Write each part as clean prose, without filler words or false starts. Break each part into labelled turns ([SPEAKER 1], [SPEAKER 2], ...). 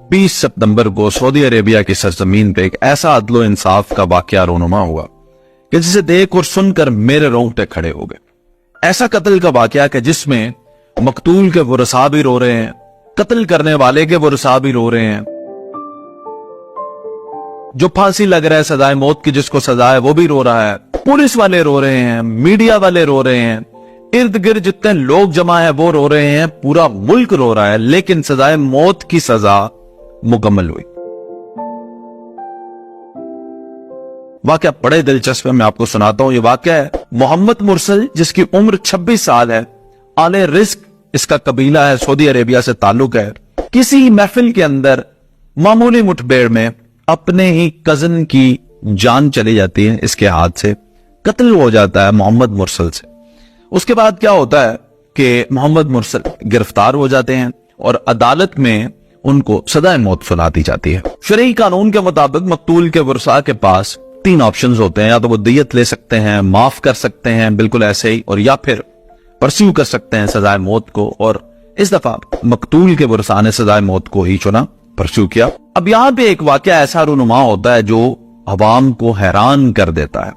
[SPEAKER 1] 20 सितंबर को Saudi Arabia की सरजमीन पे एक ऐसा अदलो इंसाफ का वाकया रोनुमा हुआ कि जिसे देख और सुनकर मेरे रोंगटे खड़े हो गए। ऐसा कत्ल का वाकया कि जिसमें मकतूल के वरसा भी रो रहे हैं, कत्ल करने वाले के वरसा भी रो रहे हैं, जो फांसी लग रहा है सजाए मौत की जिसको सजा है वो भी रो रहा है, पुलिस वाले रो रहे हैं, मीडिया वाले रो रहे हैं, इर्द गिर्द जितने लोग जमा है वो रो रहे हैं, पूरा मुल्क रो रहा है, लेकिन सजाए मौत की सजा मुकम्मल हुई। वाकया बड़े दिलचस्प है, मैं आपको सुनाता हूं। ये वाकया है मोहम्मद मुरसल, जिसकी उम्र 26 साल है, आले रिस्क इसका कबीला है, सऊदी अरेबिया से ताल्लुक है। किसी महफिल के अंदर मामूली मुठभेड़ में अपने ही कजन की जान चली जाती है, इसके हाथ से कत्ल हो जाता है मोहम्मद मुरसल से। उसके बाद क्या होता है कि मोहम्मद मुरसल गिरफ्तार हो जाते हैं और अदालत में उनको सजाए मौत सुना दी जाती है। शरई कानून के मुताबिक मकतूल के वरसा के पास 3 ऑप्शंस होते हैं, या तो वो दियत ले सकते हैं, माफ कर सकते हैं बिल्कुल ऐसे ही, और या फिर परस्यू कर सकते हैं सजाए मौत को। और इस दफा मकतूल के वरसा ने सजाए मौत को ही चुना, परस्यू किया। अब यहां पे एक वाकया ऐसा रूनुमा होता है जो अवाम को हैरान कर देता है।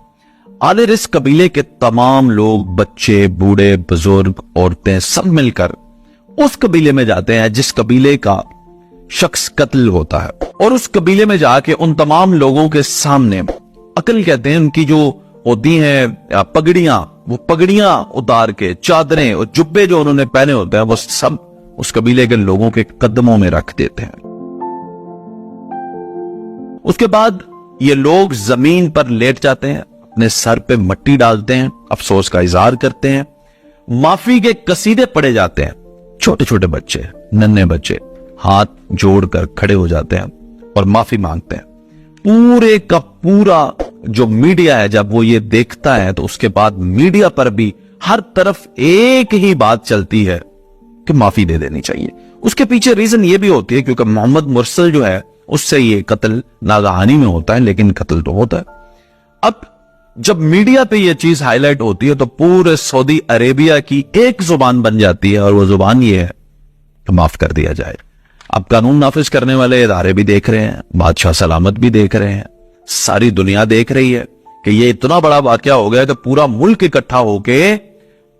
[SPEAKER 1] आले रिस्क कबीले के तमाम लोग, बच्चे, बूढ़े, बुजुर्ग, औरतें, सब मिलकर उस कबीले में जाते हैं जिस कबीले का शख्स कत्ल होता है, और उस कबीले में जाके उन तमाम लोगों के सामने अकल कहते हैं उनकी जो होती हैं पगड़ियां, वो पगड़ियां उतार के चादरें और जुब्बे जो उन्होंने पहने होते हैं वो सब उस कबीले के लोगों के कदमों में रख देते हैं। उसके बाद ये लोग जमीन पर लेट जाते हैं, अपने सर पे मट्टी डालते हैं, अफसोस का इजहार करते हैं, माफी के कसीदे पढ़े जाते हैं। छोटे छोटे बच्चे, नन्हे बच्चे हाथ जोड़कर खड़े हो जाते हैं और माफी मांगते हैं। पूरे का पूरा जो मीडिया है जब वो ये देखता है तो उसके बाद मीडिया पर भी हर तरफ एक ही बात चलती है कि माफी दे देनी चाहिए। उसके पीछे रीजन ये भी होती है क्योंकि मोहम्मद मुरसल जो है उससे ये कत्ल नागहानी में होता है, लेकिन कत्ल तो होता है। अब जब मीडिया पे ये चीज हाईलाइट होती है तो पूरे सऊदी अरेबिया की एक जुबान बन जाती है, और वो जुबान ये है कि माफ कर दिया जाए। अब कानून नाफिज करने वाले इदारे भी देख रहे हैं, बादशाह सलामत भी देख रहे हैं, सारी दुनिया देख रही है कि ये इतना बड़ा वाकया हो गया कि पूरा मुल्क इकट्ठा होके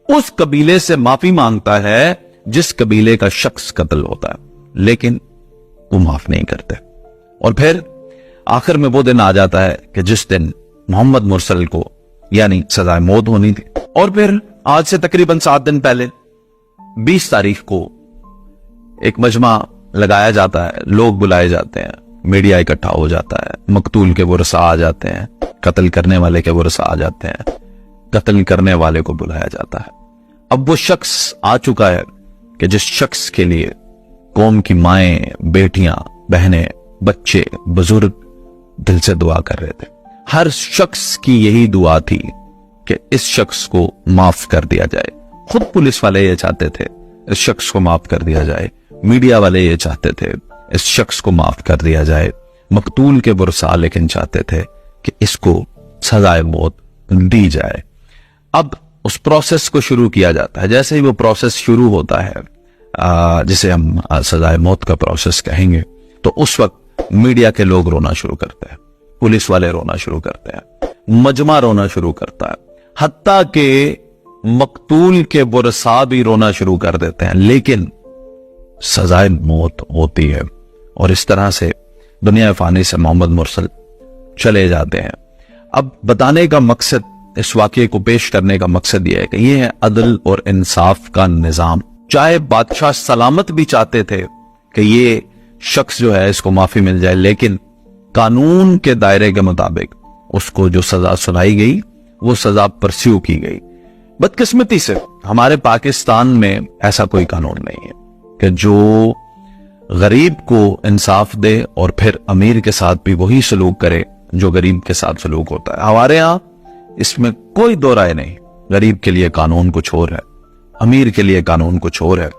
[SPEAKER 1] उस कबीले से माफी मांगता है जिस कबीले का शख्स कत्ल होता है, लेकिन वो माफ नहीं करते। और फिर आखिर में वो दिन आ जाता है कि जिस दिन मोहम्मद मुरसल को यानी सजाए मौत होनी थी। और फिर आज से तकरीबन 7 दिन पहले 20 तारीख को एक मजमा लगाया जाता है, लोग बुलाए जाते हैं, मीडिया इकट्ठा हो जाता है, मकतूल के वरसा आ जाते हैं, कत्ल करने वाले के वरसा आ जाते हैं, कत्ल करने वाले को बुलाया जाता है। अब वो शख्स आ चुका है कि जिस शख्स के लिए कौम की माएं, बेटियां, बहनें, बच्चे, बुजुर्ग दिल से दुआ कर रहे थे। हर शख्स की यही दुआ थी कि इस शख्स को माफ कर दिया जाए। खुद पुलिस वाले ये चाहते थे इस शख्स को माफ कर दिया जाए, मीडिया वाले ये चाहते थे इस शख्स को माफ कर दिया जाए, मकतूल के वरसा लेकिन चाहते थे कि इसको सजाए मौत दी जाए। अब उस प्रोसेस को शुरू किया जाता है। जैसे ही वो प्रोसेस शुरू होता है, जिसे हम सजाए मौत का प्रोसेस कहेंगे, तो उस वक्त मीडिया के लोग रोना शुरू करते हैं, पुलिस वाले रोना शुरू करते हैं, मजमा रोना शुरू करता है, हत्ता के मकतूल के वरसा भी रोना शुरू कर देते हैं, लेकिन सजाए मौत होती है। और इस तरह से दुनिया फानी से मोहम्मद मुरसल चले जाते हैं। अब बताने का मकसद, इस वाकये को पेश करने का मकसद यह है कि यह है अदल और इंसाफ का निजाम। चाहे बादशाह सलामत भी चाहते थे कि ये शख्स जो है इसको माफी मिल जाए, लेकिन कानून के दायरे के मुताबिक उसको जो सजा सुनाई गई वो सजा परस्यू की गई। बदकिस्मती से हमारे पाकिस्तान में ऐसा कोई कानून नहीं है कि जो गरीब को इंसाफ दे और फिर अमीर के साथ भी वही सलूक करे जो गरीब के साथ सलूक होता है। हमारे यहाँ इसमें कोई दो राय नहीं। गरीब के लिए कानून कुछ और है, अमीर के लिए कानून कुछ और है।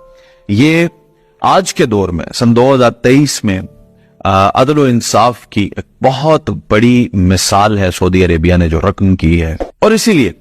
[SPEAKER 1] ये आज के दौर में सन 2023 में अदल व इंसाफ की एक बहुत बड़ी मिसाल है सऊदी अरेबिया ने जो रकम की है, और इसीलिए